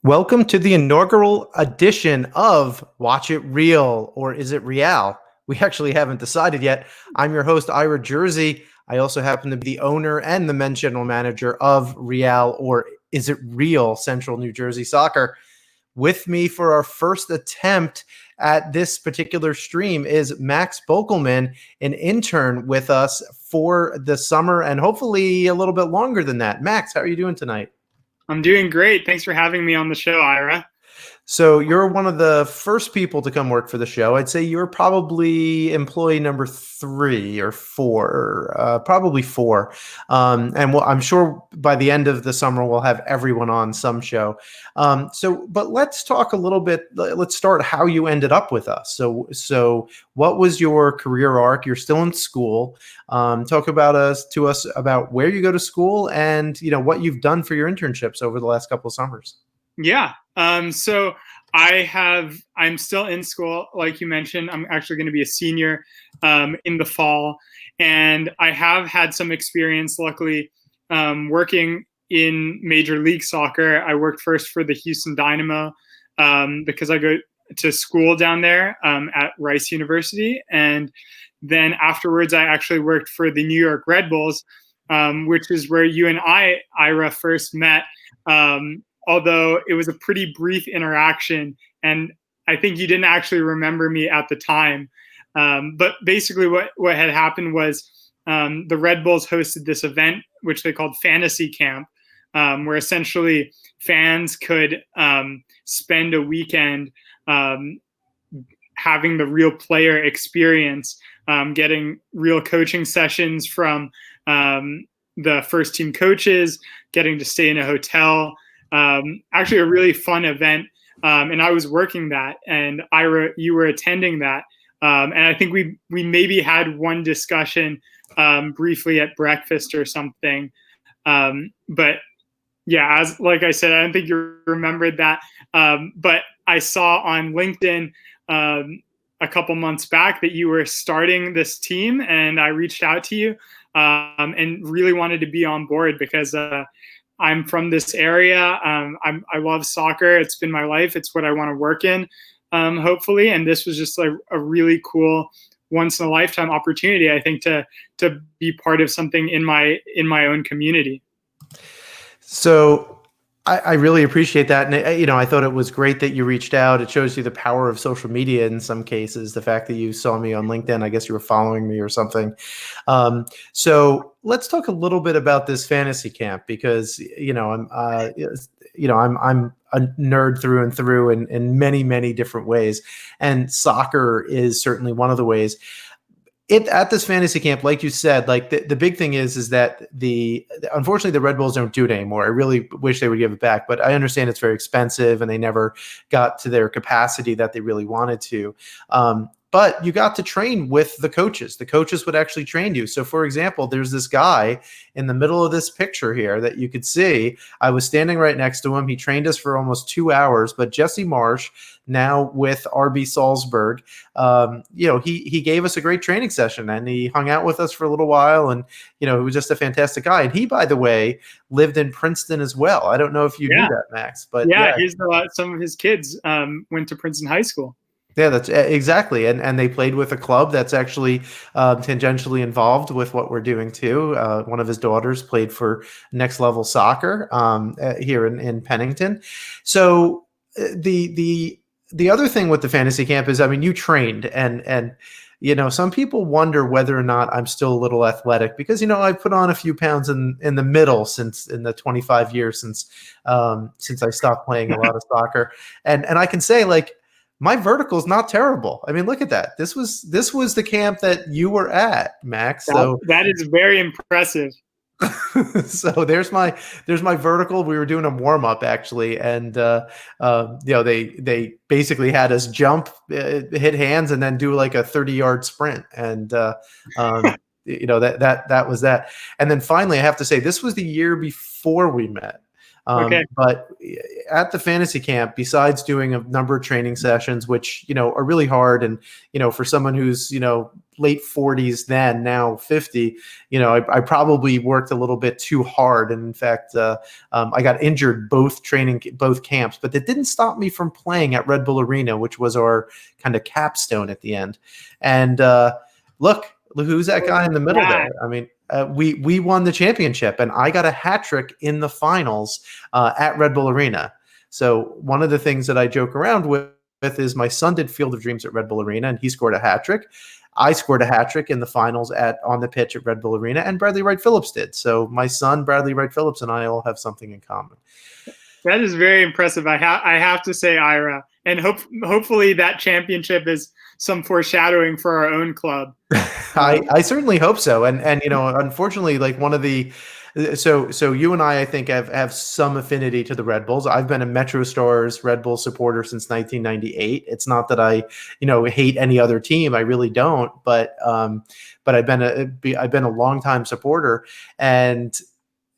Welcome to the inaugural edition of Watch It Real, or is it Real? We actually haven't decided yet. I'm your host, Ira Jersey. I also happen to be the owner and the men's general manager of Real, or is it Real, Central New Jersey Soccer. With me for our first attempt at this particular stream is Max Bokelman, an intern with us for the summer and hopefully a little bit longer than that. Max, how are you doing tonight? I'm doing great. Thanks for having me on the show, Ira. So you're one of the first people to come work for the show. I'd say you're probably employee number 3 or 4, probably 4. I'm sure by the end of the summer, we'll have everyone on some show. But let's talk a little bit. Let's start how you ended up with us. So what was your career arc? You're still in school. Talk to us about where you go to school and, what you've done for your internships over the last couple of summers. Yeah. So I'm still in school. Like you mentioned, I'm actually going to be a senior in the fall. And I have had some experience, luckily, working in Major League Soccer. I worked first for the Houston Dynamo because I go to school down there at Rice University. And then afterwards, I actually worked for the New York Red Bulls, which is where you and I, Ira, first met. Although it was a pretty brief interaction, and I think you didn't actually remember me at the time. But basically what had happened was the Red Bulls hosted this event, which they called Fantasy Camp, where essentially fans could spend a weekend having the real player experience, getting real coaching sessions from the first team coaches, getting to stay in a hotel. Actually a really fun event. And I was working that, and Ira, you were attending that. And I think we maybe had one discussion briefly at breakfast or something. But yeah, like I said, I don't think you remembered that. But I saw on LinkedIn a couple months back that you were starting this team, and I reached out to you and really wanted to be on board because I'm from this area. I love soccer. It's been my life. It's what I want to work in, hopefully. And this was just a really cool once in a lifetime opportunity, I think, to be part of something in my own community. So I really appreciate that. And, I thought it was great that you reached out. It shows you the power of social media in some cases. The fact that you saw me on LinkedIn, I guess you were following me or something. So let's talk a little bit about this fantasy camp because, I'm a nerd through and through in many, many different ways. And soccer is certainly one of the ways. At this fantasy camp, like you said, like the big thing is that unfortunately the Red Bulls don't do it anymore. I really wish they would give it back, but I understand it's very expensive and they never got to their capacity that they really wanted to. But you got to train with the coaches. The coaches would actually train you. So, for example, there's this guy in the middle of this picture here that you could see. I was standing right next to him. He trained us for almost 2 hours. But Jesse Marsh, now with RB Salzburg, he gave us a great training session and he hung out with us for a little while. And, he was just a fantastic guy. And he, by the way, lived in Princeton as well. I don't know if you knew that, Max. But yeah. Some of his kids went to Princeton High School. Yeah, that's exactly. And they played with a club that's actually tangentially involved with what we're doing too. One of his daughters played for Next Level Soccer here in Pennington. So the other thing with the fantasy camp is, you trained and some people wonder whether or not I'm still a little athletic because, I've put on a few pounds in the middle since in the 25 years since I stopped playing a lot of soccer. And I can say my vertical is not terrible. Look at that. This was the camp that you were at, Max. So that is very impressive. So there's my vertical. We were doing a warm up actually, and they basically had us jump, hit hands, and then do like a 30-yard sprint, and that was that. And then finally, I have to say, this was the year before we met. Okay. But at the fantasy camp, besides doing a number of training sessions, which, are really hard. And, for someone who's, late 40s then, now 50, I probably worked a little bit too hard. And in fact, I got injured both camps, but that didn't stop me from playing at Red Bull Arena, which was our kind of capstone at the end. And look, who's that guy in the middle there? I mean, we won the championship, and I got a hat trick in the finals at Red Bull Arena. So one of the things that I joke around with is my son did Field of Dreams at Red Bull Arena, and he scored a hat trick. I scored a hat trick in the finals on the pitch at Red Bull Arena, and Bradley Wright Phillips did. So my son, Bradley Wright Phillips, and I all have something in common. That is very impressive. I have to say, Ira, and hopefully that championship is some foreshadowing for our own club. I certainly hope so. And unfortunately, like one of the so you and I think have some affinity to the Red Bulls. I've been a Metro Stars Red Bull supporter since 1998. It's not that I hate any other team. I really don't. But I've been a longtime supporter, and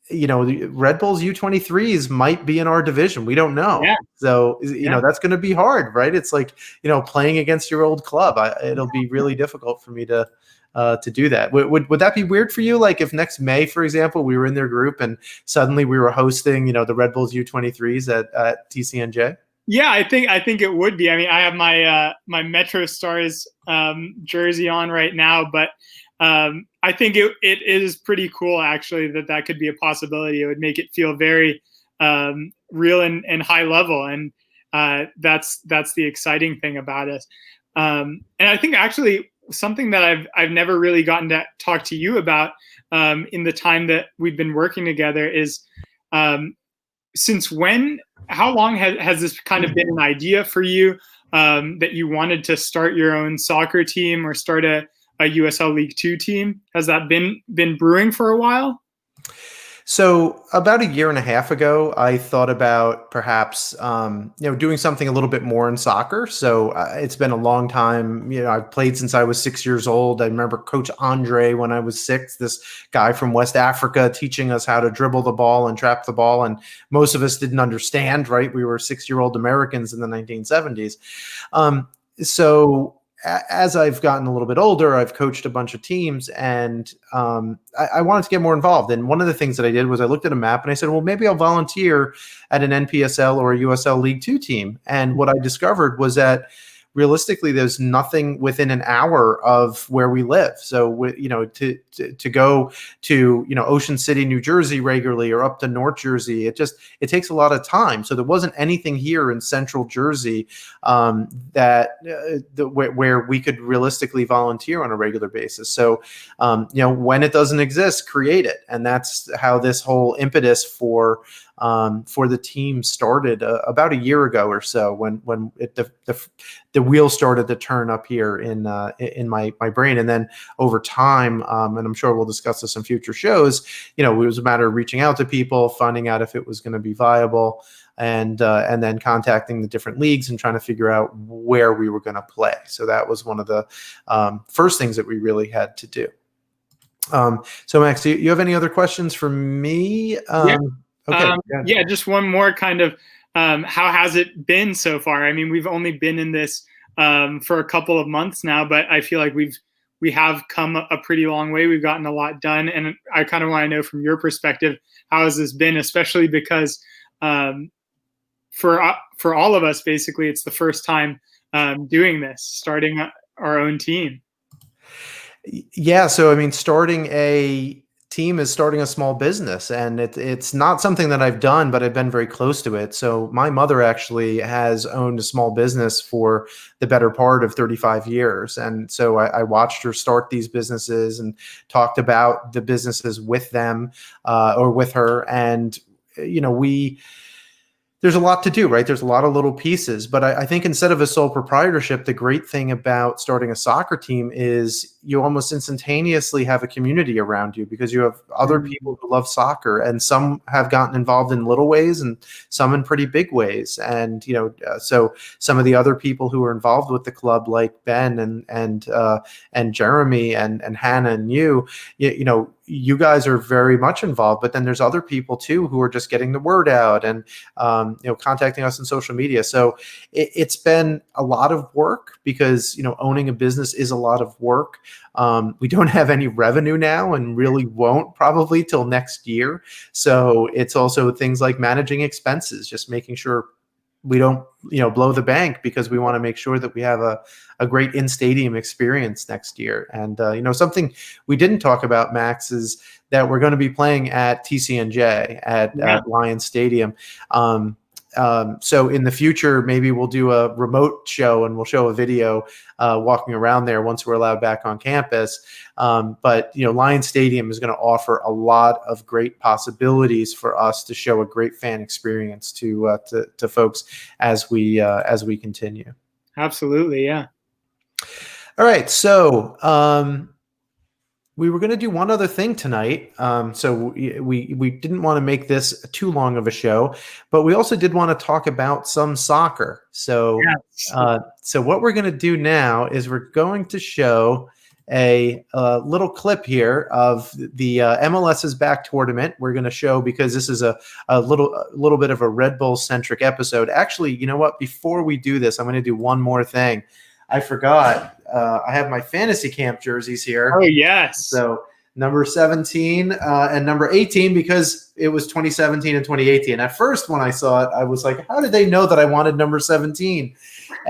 the Red Bulls U23s might be in our division. We don't know. Yeah. So, that's going to be hard, right? It's like, playing against your old club. It'll be really difficult for me to do that. Would that be weird for you? Like if next May, for example, we were in their group and suddenly we were hosting, the Red Bulls U23s at TCNJ? Yeah, I think it would be. I mean, I have my Metro Stars jersey on right now, but I think it is pretty cool, actually, that could be a possibility. It would make it feel very real and high level, and that's the exciting thing about it. And I think actually something that I've never really gotten to talk to you about in the time that we've been working together is since when? How long has this kind of been an idea for you that you wanted to start your own soccer team or start a USL League Two team? Has that been brewing for a while? So about a year and a half ago, I thought about perhaps, doing something a little bit more in soccer. So it's been a long time. I've played since I was 6 years old. I remember Coach Andre when I was 6, this guy from West Africa teaching us how to dribble the ball and trap the ball. And most of us didn't understand, right? We were 6-year-old Americans in the 1970s. So as I've gotten a little bit older, I've coached a bunch of teams, and I wanted to get more involved. And one of the things that I did was I looked at a map and I said, well, maybe I'll volunteer at an NPSL or a USL League Two team. And what I discovered was that realistically, there's nothing within an hour of where we live. So, to go to, Ocean City, New Jersey regularly, or up to North Jersey, it takes a lot of time. So there wasn't anything here in Central Jersey where we could realistically volunteer on a regular basis. So, when it doesn't exist, create it. And that's how this whole impetus for the team started about a year ago or so, when the wheel started to turn up here in my brain. And then over time, and I'm sure we'll discuss this in future shows, it was a matter of reaching out to people, finding out if it was going to be viable, and then contacting the different leagues and trying to figure out where we were going to play. So that was one of the first things that we really had to do. So Max, do you have any other questions for me? Yeah. Okay. Just one more kind of, how has it been so far? I mean, we've only been in this for a couple of months now, but I feel like we have come a pretty long way. We've gotten a lot done, and I kind of want to know from your perspective, how has this been, especially because for all of us, basically, it's the first time doing this, starting our own team. Yeah, so I mean, starting a team is starting a small business, and it's not something that I've done, but I've been very close to it. So my mother actually has owned a small business for the better part of 35 years. And so I watched her start these businesses and talked about the businesses with them or with her. And, there's a lot to do, right? There's a lot of little pieces, but I think instead of a sole proprietorship, the great thing about starting a soccer team is you almost instantaneously have a community around you, because you have other people who love soccer, and some have gotten involved in little ways and some in pretty big ways. And, so some of the other people who are involved with the club, like Ben and Jeremy and Hannah and you guys are very much involved, but then there's other people too who are just getting the word out and contacting us on social media. So it's been a lot of work, because owning a business is a lot of work. We don't have any revenue now and really won't probably till next year. So it's also things like managing expenses, just making sure we don't, blow the bank, because we want to make sure that we have a great in-stadium experience next year. And, something we didn't talk about, Max, is that we're going to be playing at TCNJ at Lions Stadium. So in the future, maybe we'll do a remote show and we'll show a video walking around there once we're allowed back on campus. But Lions Stadium is going to offer a lot of great possibilities for us to show a great fan experience to folks as we continue. Absolutely, yeah. All right, so we were going to do one other thing tonight. So we didn't want to make this too long of a show, but we also did want to talk about some soccer. So, so what we're going to do now is we're going to show a little clip here of the MLS's back tournament. We're going to show, because this is a little bit of a Red Bull centric episode. Actually, you know what? Before we do this, I'm going to do one more thing. I forgot. I have my fantasy camp jerseys here. Oh, yes. So number 17 and number 18, because it was 2017 and 2018. At first, when I saw it, I was like, how did they know that I wanted number 17?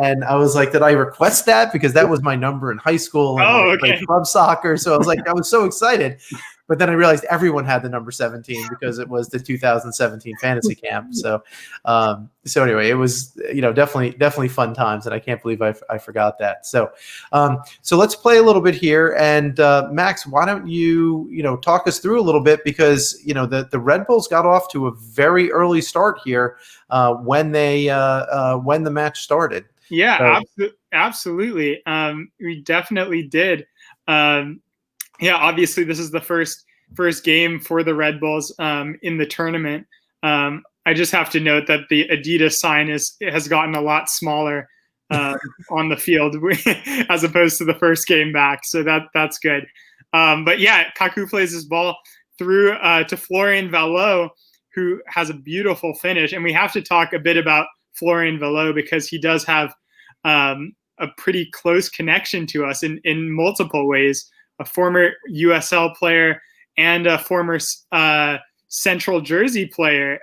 And I was like, did I request that? Because that was my number in high school and I played club soccer. So I was like, I was so excited. But then I realized everyone had the number 17 because it was the 2017 fantasy camp. So, so anyway, it was, definitely fun times, and I can't believe I forgot that. So, so let's play a little bit here. And Max, why don't you, talk us through a little bit, because the Red Bulls got off to a very early start here when the match started. Yeah, absolutely. We definitely did. Yeah, obviously this is the first game for the Red Bulls in the tournament. I just have to note that the Adidas sign has gotten a lot smaller on the field as opposed to the first game back. So that's good. But yeah, Kaku plays his ball through to Florian Valot, who has a beautiful finish. And we have to talk a bit about Florian Valot, because he does have a pretty close connection to us in multiple ways. A former USL player and a former Central Jersey player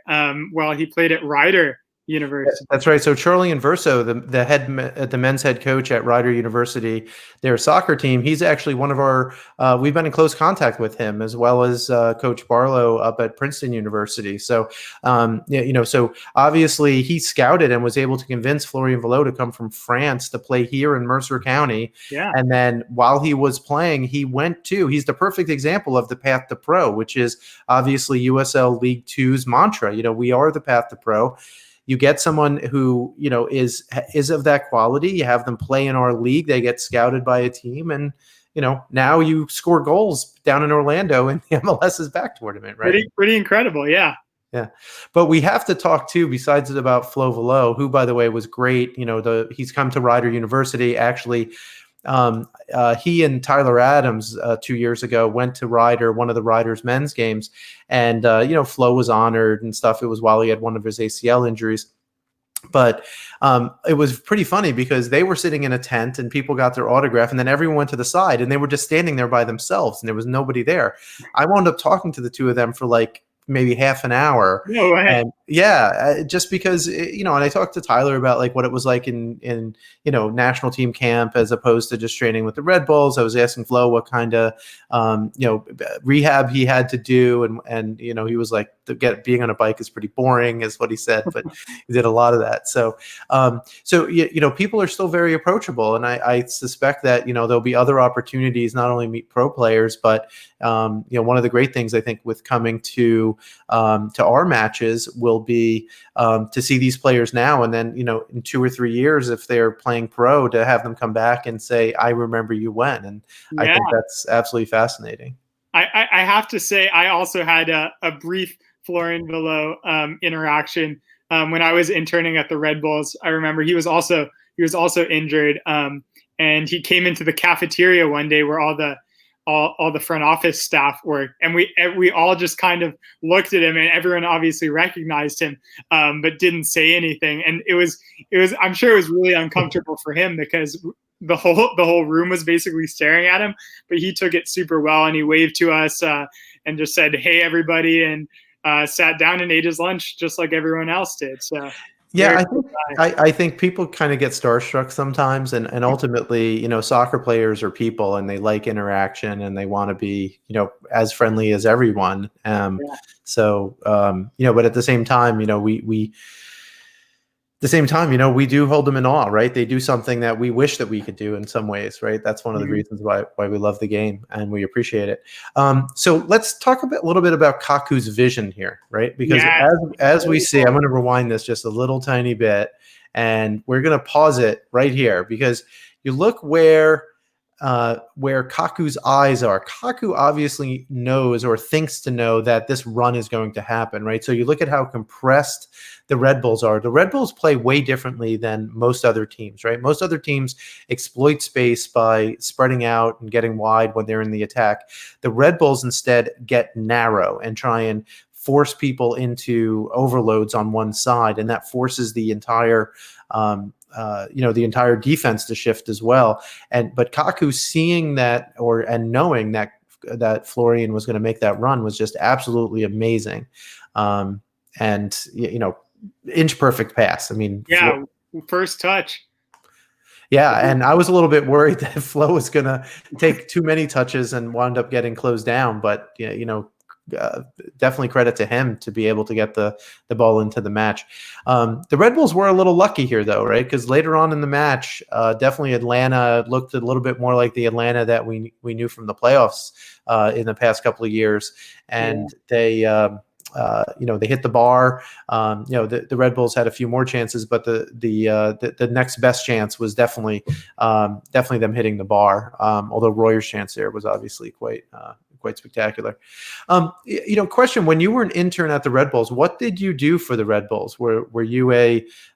while he played at Rider University. That's right. So Charlie Inverso, the men's head coach at Rider University, their soccer team, he's actually one of our. We've been in close contact with him, as well as Coach Barlow up at Princeton University. So, so obviously he scouted and was able to convince Florian Valot to come from France to play here in Mercer County. Yeah. And then while he was playing, he's the perfect example of the path to pro, which is obviously USL League Two's mantra. We are the path to pro. You get someone who, is of that quality. You have them play in our league. They get scouted by a team, and, now you score goals down in Orlando in the MLS's back tournament, right? Pretty incredible. Yeah. Yeah. But we have to talk too, besides it, about Flo Valot, who, by the way, was great. He's come to Rider University. Actually, he and Tyler Adams 2 years ago went to Rider, one of the Riders men's games, and Flo was honored and stuff. It was while he had one of his ACL injuries. But it was pretty funny, because they were sitting in a tent and people got their autograph, and then everyone went to the side and they were just standing there by themselves and there was nobody there. I wound up talking to the two of them for maybe half an hour. No way. And just because, and I talked to Tyler about what it was like in national team camp as opposed to just training with the Red Bulls. I was asking Flo what kind of, rehab he had to do. And he was like, being on a bike is pretty boring, is what he said, but he did a lot of that. So, people are still very approachable. And I suspect that, there'll be other opportunities, not only meet pro players, but, one of the great things I think with coming to our matches will be to see these players now, and then in 2 or 3 years, if they're playing pro, to have them come back and say, I remember you when. And I think that's absolutely fascinating. I have to say, I also had a brief Florian Valot interaction when I was interning at the Red Bulls. I remember he was also injured, and he came into the cafeteria one day where all the front office staff work, and we all just kind of looked at him, and everyone obviously recognized him, but didn't say anything. And it was I'm sure it was really uncomfortable for him, because the whole room was basically staring at him, but he took it super well, and he waved to us and just said, "Hey, everybody," and sat down and ate his lunch just like everyone else did. So Yeah, I think people kind of get starstruck sometimes, and ultimately, soccer players are people, and they like interaction, and they want to be, as friendly as everyone. So, but at the same time, we do hold them in awe, right? They do something that we wish that we could do in some ways, right? That's one of the reasons why we love the game and we appreciate it. So let's talk a little bit about Kaku's vision here, right? Because as we see, I'm going to rewind this just a little tiny bit, and we're going to pause it right here because you look where Kaku's eyes are. Kaku obviously knows or thinks to know that this run is going to happen, right? So you look at how compressed the Red Bulls are. The Red Bulls play way differently than most other teams, right? Most other teams exploit space by spreading out and getting wide when they're in the attack. The Red Bulls instead get narrow and try and force people into overloads on one side, and that forces the entire the entire defense to shift as well. But Kaku seeing that and knowing that Florian was going to make that run was just absolutely amazing. Inch perfect pass. I mean, first touch. Yeah, and I was a little bit worried that Flo was going to take too many touches and wound up getting closed down, but definitely credit to him to be able to get the ball into the match. The Red Bulls were a little lucky here, though, right? Because later on in the match, definitely Atlanta looked a little bit more like the Atlanta that we knew from the playoffs in the past couple of years, and they hit the bar. The Red Bulls had a few more chances, but the next best chance was definitely them hitting the bar. Although Royer's chance there was obviously quite spectacular. Question: when you were an intern at the Red Bulls, what did you do for the Red Bulls? Were you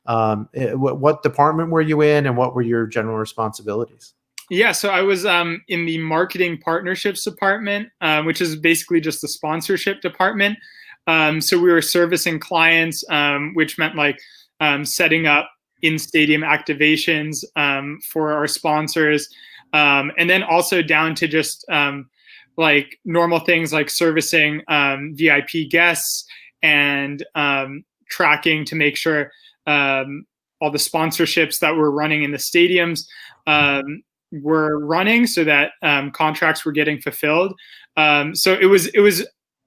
what department were you in, and what were your general responsibilities? Yeah, so I was in the marketing partnerships department, which is basically just the sponsorship department. So we were servicing clients, which meant like setting up in-stadium activations for our sponsors, and then also down to just like normal things like servicing VIP guests and tracking to make sure all the sponsorships that we're running in the stadiums were running so that contracts were getting fulfilled. So it was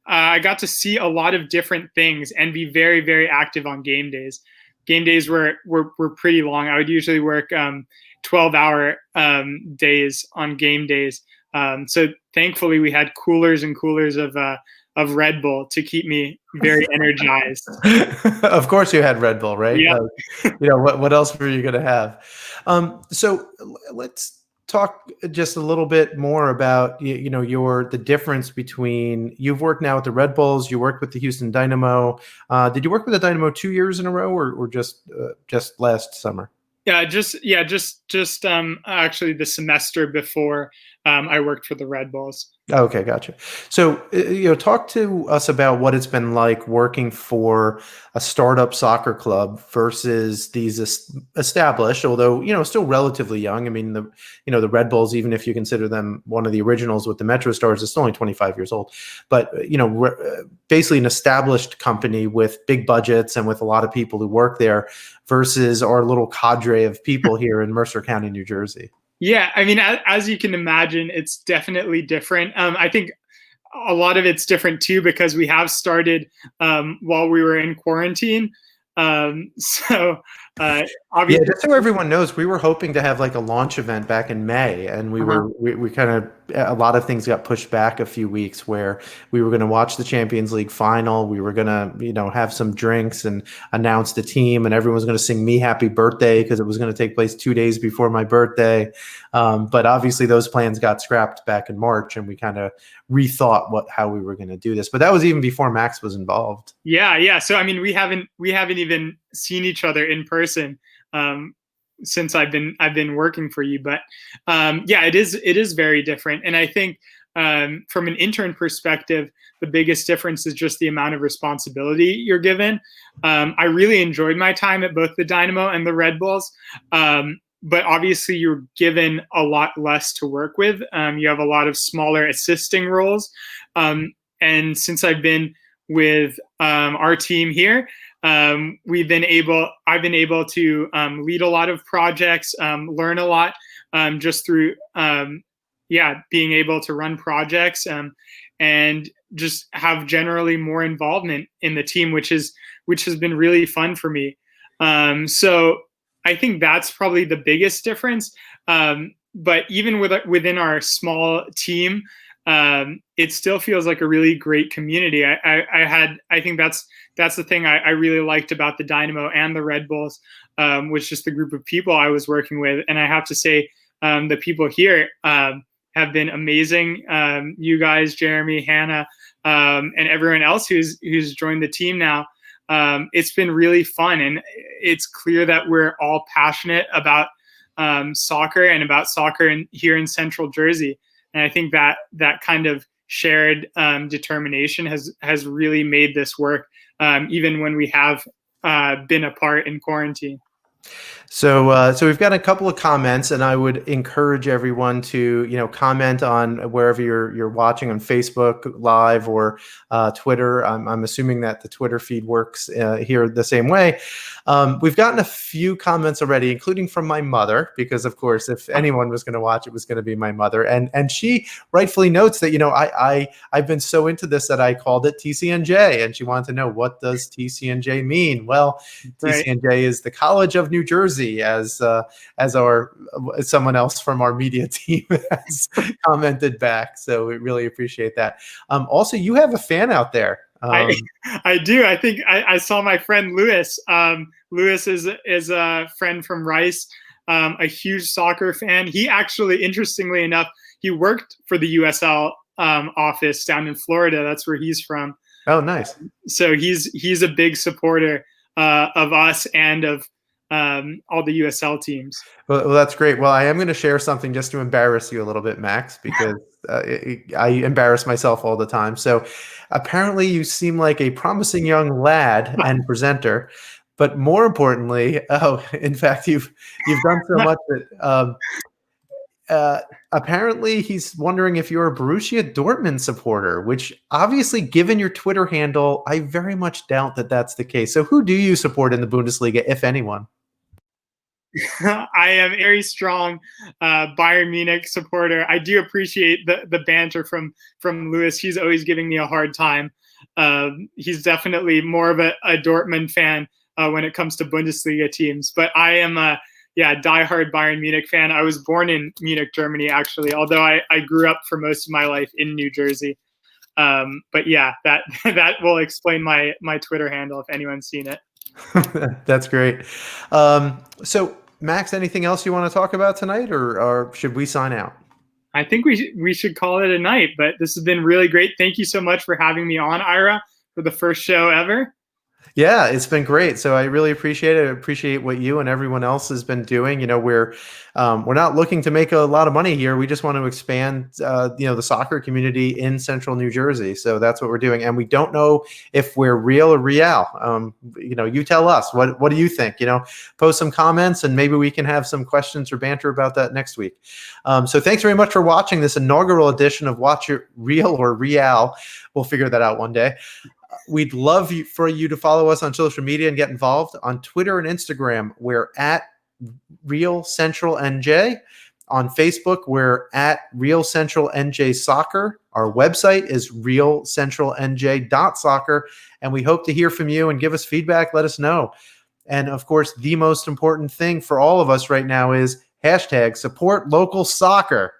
I got to see a lot of different things and be very, very active on game days. Game days were pretty long. I would usually work 12-hour days on game days. So thankfully we had coolers and coolers of Red Bull to keep me very energized. Of course you had Red Bull, right? Yeah. What else were you going to have? So let's talk just a little bit more about the difference between, you've worked now with the Red Bulls, you worked with the Houston Dynamo. Did you work with the Dynamo 2 years in a row or just last summer? Just actually the semester before I worked for the Red Bulls. Okay, gotcha. So, talk to us about what it's been like working for a startup soccer club versus these established, although, still relatively young. I mean, the Red Bulls, even if you consider them one of the originals with the Metro Stars, is still only 25 years old. But, basically an established company with big budgets and with a lot of people who work there versus our little cadre of people here in Mercer County, New Jersey. Yeah, I mean, as you can imagine, it's definitely different. I think a lot of it's different too because we have started while we were in quarantine. Obviously, just so everyone knows, we were hoping to have like a launch event back in May, and we kind of, a lot of things got pushed back a few weeks where we were going to watch the Champions League final. We were going to, have some drinks and announce the team, and everyone was going to sing me happy birthday because it was going to take place 2 days before my birthday. But obviously those plans got scrapped back in March, and we kind of rethought how we were going to do this. But that was even before Max was involved. Yeah. So I mean, we haven't even seen each other in person since I've been working for you. But it is very different. And I think from an intern perspective, the biggest difference is just the amount of responsibility you're given. I really enjoyed my time at both the Dynamo and the Red Bulls. but obviously you're given a lot less to work with. You have a lot of smaller assisting roles. And since I've been with our team here, I've been able to lead a lot of projects, learn a lot just through being able to run projects, and just have generally more involvement in the team, which has been really fun for me. So I think that's probably the biggest difference. But even within our small team, it still feels like a really great community. I think that's the thing I really liked about the Dynamo and the Red Bulls, was just the group of people I was working with. And I have to say, the people here have been amazing. You guys, Jeremy, Hannah, and everyone else who's joined the team now. It's been really fun, and it's clear that we're all passionate about soccer and about soccer here in Central Jersey. And I think that kind of shared determination has really made this work, even when we have been apart in quarantine. So we've got a couple of comments, and I would encourage everyone to, comment on wherever you're watching on Facebook Live or Twitter. I'm assuming that the Twitter feed works here the same way. We've gotten a few comments already, including from my mother, because of course, if anyone was going to watch, it was going to be my mother, and she rightfully notes that I've been so into this that I called it TCNJ, and she wanted to know, what does TCNJ mean? Well, right. TCNJ is the College of New Jersey, as someone else from our media team has commented back. So we really appreciate that. Also, you have a fan out there. I do. I think I saw my friend Lewis. Lewis is a friend from Rice, a huge soccer fan. He actually, interestingly enough, he worked for the USL office down in Florida. That's where he's from. Oh, nice. So he's a big supporter of us and of all the USL teams. Well, that's great. Well, I am going to share something just to embarrass you a little bit, Max, because I embarrass myself all the time. So apparently you seem like a promising young lad and presenter, but more importantly, in fact, you've done so much that apparently he's wondering if you're a Borussia Dortmund supporter, which obviously, given your Twitter handle, I very much doubt that that's the case. So who do you support in the Bundesliga, if anyone? I am very strong Bayern Munich supporter. I do appreciate the banter from Lewis. He's always giving me a hard time. He's definitely more of a Dortmund fan when it comes to Bundesliga teams. But I am a diehard Bayern Munich fan. I was born in Munich, Germany, actually, although I grew up for most of my life in New Jersey. But yeah, that will explain my Twitter handle if anyone's seen it. That's great. So, Max, anything else you want to talk about tonight, or should we sign out? I think we should call it a night, but this has been really great. Thank you so much for having me on, Ira, for the first show ever. Yeah, it's been great. So I really appreciate it. I appreciate what you and everyone else has been doing. We're not looking to make a lot of money here. We just want to expand, the soccer community in Central New Jersey. So that's what we're doing. And we don't know if we're real or real. You tell us. What do you think? Post some comments, and maybe we can have some questions or banter about that next week. So thanks very much for watching this inaugural edition of Watch It Real or Real. We'll figure that out one day. We'd love for you to follow us on social media and get involved. On Twitter and Instagram, we're at Real Central NJ. On Facebook, we're at Real Central NJ Soccer. Our website is realcentralnj.soccer, and we hope to hear from you and give us feedback. Let us know. And of course, the most important thing for all of us right now is #support local soccer.